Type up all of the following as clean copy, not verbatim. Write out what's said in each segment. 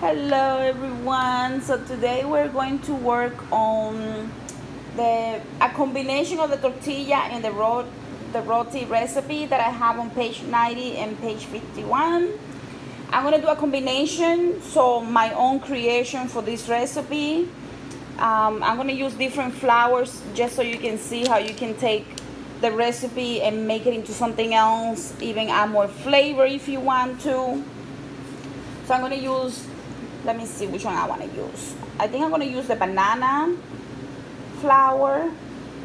Hello everyone. So today we're going to work on a combination of the tortilla and the roti recipe that I have on page 90 and page 51. I'm going to do a combination, so my own creation for this recipe. I'm going to use different flours just so you can see how you can take the recipe and make it into something else, even add more flavor if you want to. So I'm going to use, let me see which one I want to use. I think I'm going to use the banana flour,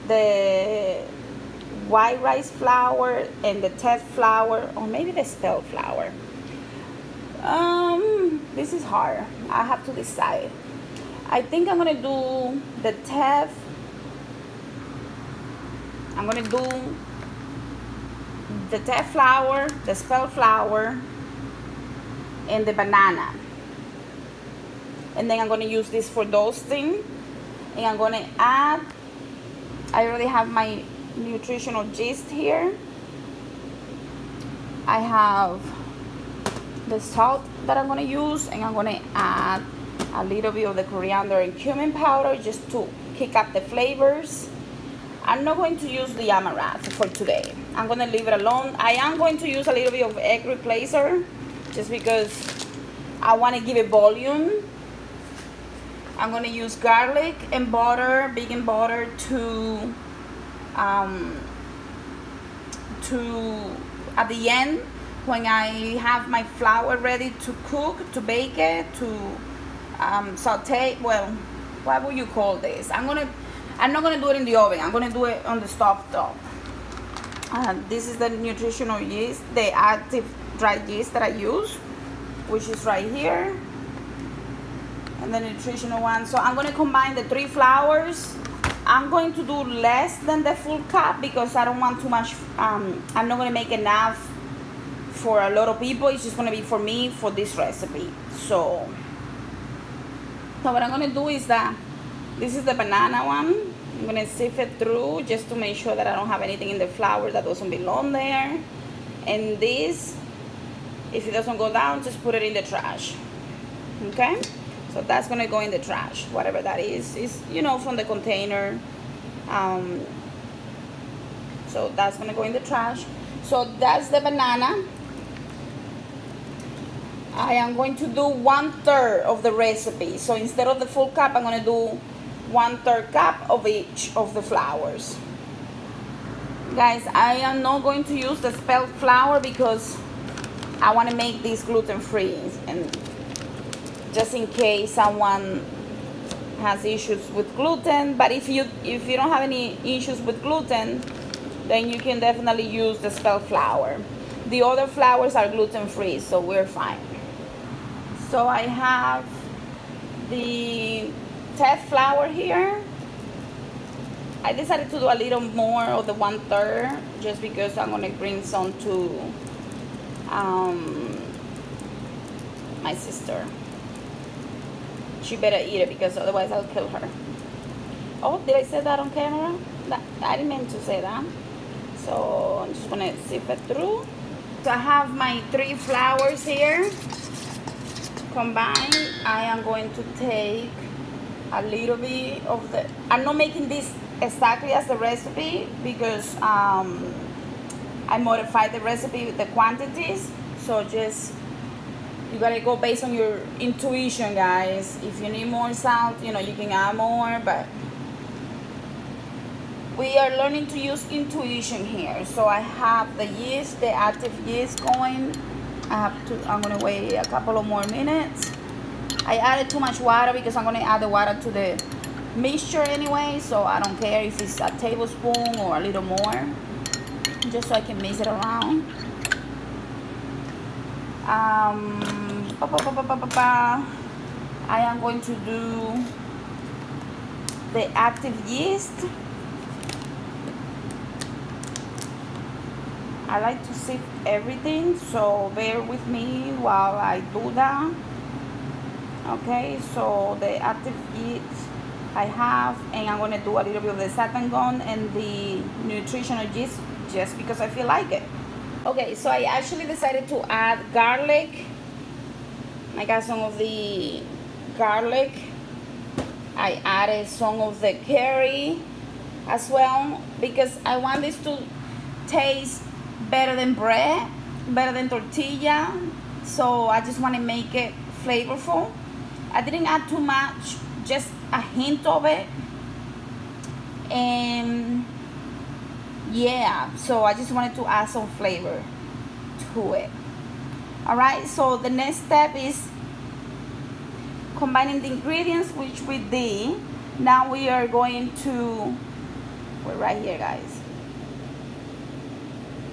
the white rice flour, and the Tet flour, or maybe the spelt flour. This is hard. I have to decide. I think I'm going to do the Tet. I'm going to do the Tet flour, the spelt flour, and the banana. And then I'm going to use this for toasting. And I'm going to add, I already have my nutritional yeast here. I have the salt that I'm going to use, and I'm going to add a little bit of the coriander and cumin powder just to kick up the flavors. I'm not going to use the amaranth for today. I'm going to leave it alone. I am going to use a little bit of egg replacer just because I want to give it volume. I'm going to use garlic and butter, vegan butter, to at the end when I have my flour ready to cook, to bake it, to saute. Well, what would you call this? I'm not gonna do it in the oven. I'm gonna do it on the stove top. This is the nutritional yeast, the active dry yeast that I use, which is right here, and the nutritional one. So I'm gonna combine the 3 flours. I'm going to do less than the full cup because I don't want too much. I'm not gonna make enough for a lot of people. It's just gonna be for me for this recipe. So what I'm gonna do is that this is the banana one. I'm gonna sift it through just to make sure that I don't have anything in the flour that doesn't belong there. And this, if it doesn't go down, just put it in the trash. Okay? So that's gonna go in the trash, whatever that is. It's, you know, from the container. So that's gonna go in the trash. So that's the banana. I am going to do 1/3 of the recipe. So instead of the full cup, I'm gonna do 1/3 cup of each of the flours. Guys, I am not going to use the spelt flour because I want to make this gluten-free, and just in case someone has issues with gluten. But if you don't have any issues with gluten, then you can definitely use the spelt flour. The other flours are gluten-free, so we're fine. So I have the Tet flour here. I decided to do a little more of the 1/3 just because I'm going to bring some to my sister. She better eat it because otherwise I'll kill her. Oh, did I say that on camera? I didn't mean to say that. So I'm just going to sift it through. So I have my 3 flours here combined. I am going to take a little bit of the, I'm not making this exactly as the recipe because I modified the recipe with the quantities. So just, you gotta go based on your intuition, guys. If you need more salt, you know, you can add more, but we are learning to use intuition here. So I have the yeast, the active yeast going. I'm gonna wait a couple of more minutes. I added too much water because I'm gonna add the water to the mixture anyway, so I don't care if it's a tablespoon or a little more, just so I can mix it around. I am going to do the active yeast. I like to sift everything, so bear with me while I do that. Okay, so the active yeast I have, and I'm going to do a little bit of the satin gum and the nutritional yeast just because I feel like it. Okay, so I actually decided to add garlic I got some of the garlic. I added some of the curry as well because I want this to taste better than bread, better than tortilla. So I just want to make it flavorful. I didn't add too much, just a hint of it. And yeah, so I just wanted to add some flavor to it. All right, so the next step is combining the ingredients, which we did. Now we are going to, we're right here, guys.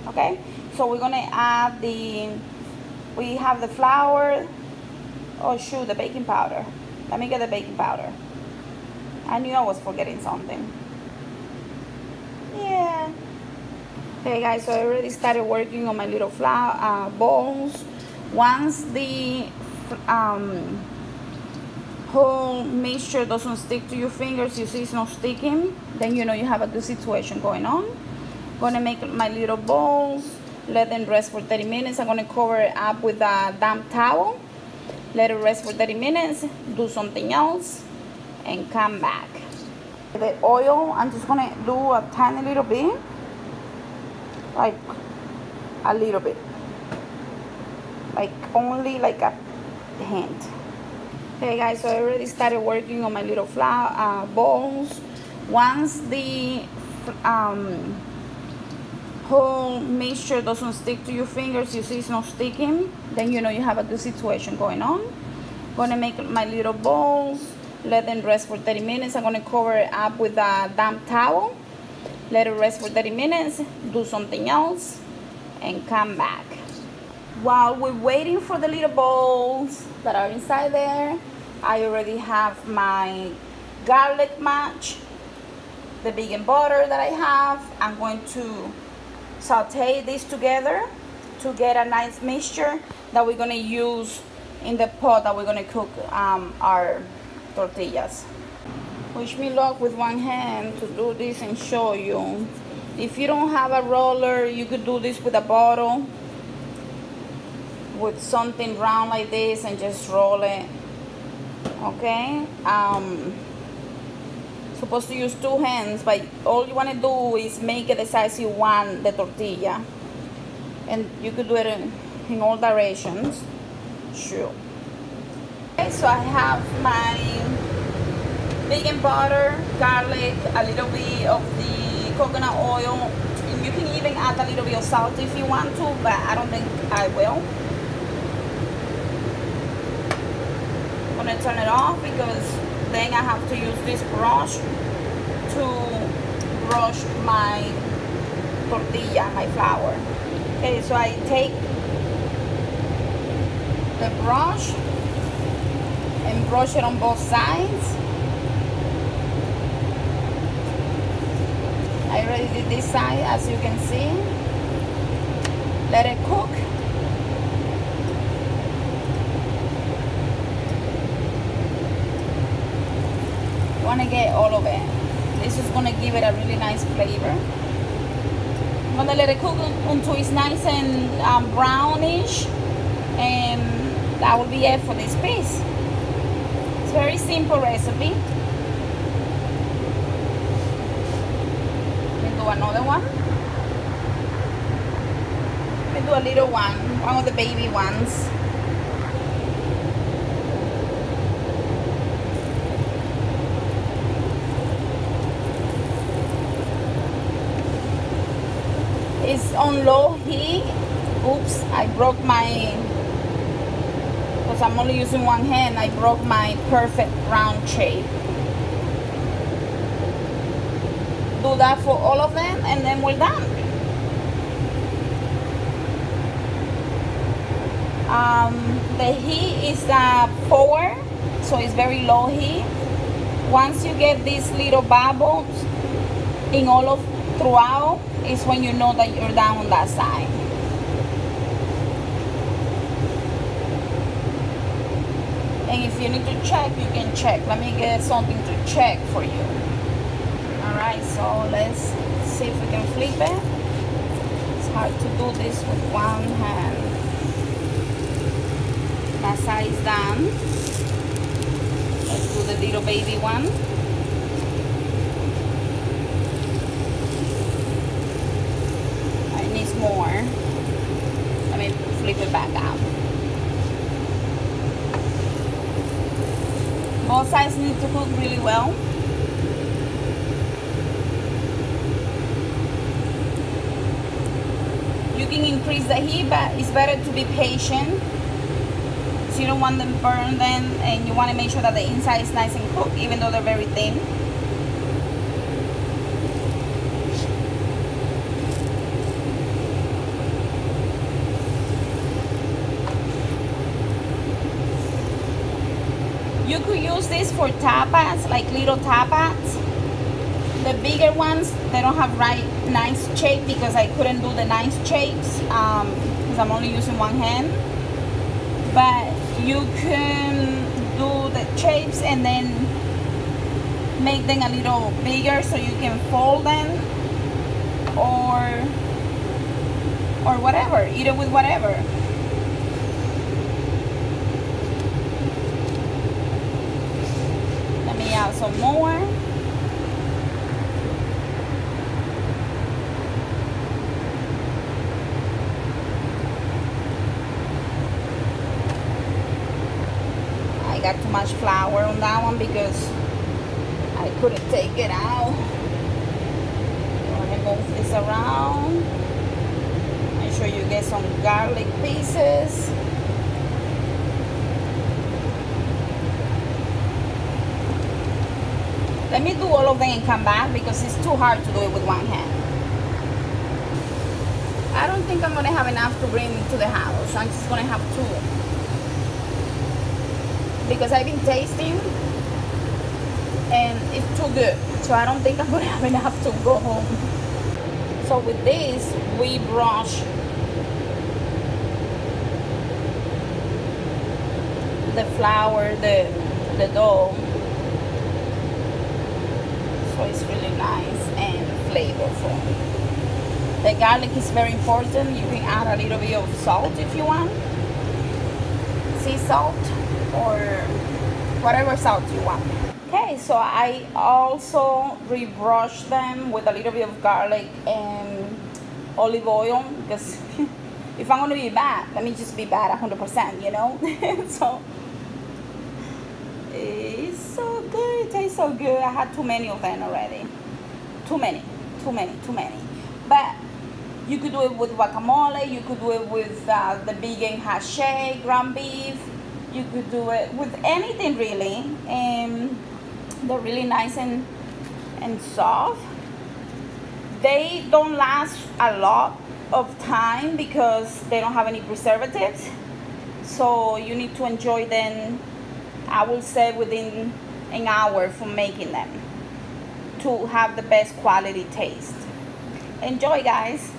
Okay, so we're gonna add we have the flour. Oh shoot, the baking powder. Let me get the baking powder. I knew I was forgetting something. Yeah. Okay guys, so I already started working on my little flour balls. Once the whole mixture doesn't stick to your fingers, you see it's not sticking, then you know you have a good situation going on. Gonna make my little balls, let them rest for 30 minutes. I'm gonna cover it up with a damp towel, let it rest for 30 minutes, do something else, and come back. The oil, I'm just gonna do a tiny little bit, like a little bit, like only like a hint. Okay guys, so I already started working on my little flour balls. Once the whole mixture doesn't stick to your fingers, you see it's not sticking, then you know you have a good situation going on. Gonna make my little balls, let them rest for 30 minutes. I'm gonna cover it up with a damp towel, let it rest for 30 minutes, do something else, and come back. While we're waiting for the little balls that are inside there, I already have my garlic mash, the vegan butter that I have. I'm going to saute this together to get a nice mixture that we're going to use in the pot that we're going to cook our tortillas. Wish me luck with one hand to do this and show you. If you don't have a roller, you could do this with a bottle, with something round like this, and just roll it. Okay, supposed to use two hands, but all you want to do is make it the size you want the tortilla, and you could do it in all directions. Sure. Okay, so I have my vegan butter, garlic, a little bit of the coconut oil, and you can even add a little bit of salt if you want to, but I don't think I will. I'm gonna turn it off because then I have to use this brush to brush my tortilla, my flour. Okay, so I take the brush and brush it on both sides. I already did this side, as you can see. Let it cook. Want to get all of it. This is going to give it a really nice flavor. I'm going to let it cook until it's nice and brownish, and that will be it for this piece. It's a very simple recipe. Let me do another one. Let me do a little one of the baby ones. It's on low heat. Oops, I broke my, because I'm only using one hand, I broke my perfect round shape. Do that for all of them and then we're done. The heat is 4, so it's very low heat. Once you get these little bubbles in all of throughout, is when you know that you're done on that side. And if you need to check, you can check. Let me get something to check for you. Alright, so let's see if we can flip it. It's hard to do this with one hand. That side is done. Let's do the little baby one. It needs more. Let me flip it back out. Both sides need to cook really well. You can increase the heat, but it's better to be patient. So you don't want them burned then, and you want to make sure that the inside is nice and cooked, even though they're very thin. You could use this for tapas, like little tapas. The bigger ones, they don't have nice shape because I couldn't do the nice shapes because I'm only using one hand. But you can do the shapes and then make them a little bigger so you can fold them or whatever, eat it with whatever. Let me add some more. I got too much flour on that one because I couldn't take it out. I'm gonna move this around. Make sure you get some garlic pieces. Let me do all of them and come back because it's too hard to do it with one hand. I don't think I'm gonna have enough to bring to the house. I'm just gonna have two. Because I've been tasting and it's too good, so I don't think I'm gonna have enough to go home. So with this, we brush the flour, the dough, so it's really nice and flavorful. The garlic is very important. You can add a little bit of salt if you want, sea salt, or whatever salt you want. Okay, so I also rebrush them with a little bit of garlic and olive oil because if I'm gonna be bad, let me just be bad 100%, you know? So it's so good, it tastes so good. I had too many of them already. Too many. But you could do it with guacamole, you could do it with the vegan haché, ground beef. You could do it with anything really, and they're really nice and soft. They don't last a lot of time because they don't have any preservatives, so you need to enjoy them, I would say, within an hour from making them to have the best quality taste. Enjoy, guys.